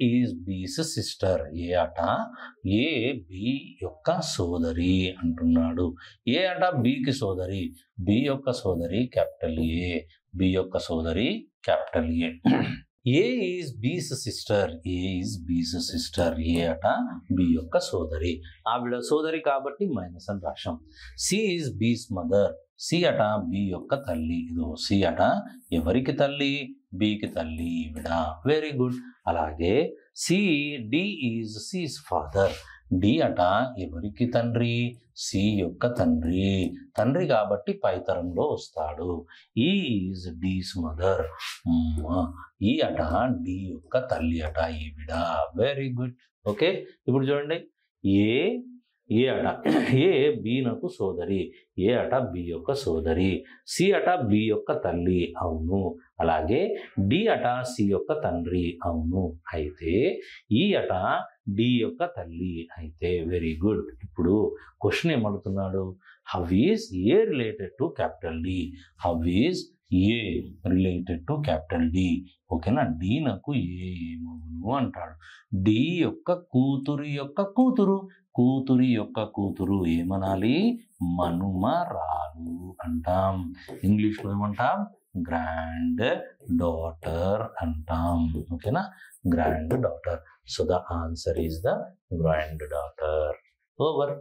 Is బీస్ sister. ఏ అట A B యొక్క సోదరి అంటున్నాడు. ఏ అట బికి సోదరి. బి యొక్క సోదరి క్యాపిటల్ ఏ. బి యొక్క సోదరి క్యాపిటల్ ఏ. ఏ ఈజ్ బీస్ సిస్టర్. ఏ ఈజ్ బీస్ సిస్టర్. ఏ అట బి యొక్క సోదరి. ఆవిడ సోదరి కాబట్టి మైనస్ అని రాశాం. సి ఈజ్ బీస్ మదర్. సి అట బి యొక్క తల్లి. ఇదో సి అట ఎవరికి తల్లి? బికి తల్లి ఈవిడ. Very good. అలాగే C D is C's father. D అట ఎవరికి తండ్రి? సి యొక్క తండ్రి. తండ్రి కాబట్టి పై తరంలో వస్తాడు. Is D's mother. ఈ అట డి యొక్క తల్లి అట ఈవిడ. Very good. ఓకే, ఇప్పుడు చూడండి. ఏ అట ఏ బి నాకు సోదరి. ఏ అట బి యొక్క సోదరి. సి అట బి యొక్క తల్లి. అవును. అలాగే డి అట సి యొక్క తండ్రి. అవును. అయితే ఈ అట డి యొక్క తల్లి. అయితే వెరీ గుడ్. ఇప్పుడు క్వశ్చన్ ఏమడుగుతున్నాడు? How is A related to capital D. How is A related to capital D. ఓకేనా? డి నాకు ఏమవును అంటాడు. డి యొక్క కూతురు యొక్క కూతురు. కూతురి యొక్క కూతురు ఏమనాలి? మనుమరాలు అంటాం. ఇంగ్లీష్లో ఏమంటాం? గ్రాండ్ డాటర్ అంటాం. ఓకేనా? Grand daughter. So the answer is the grand daughter. Over.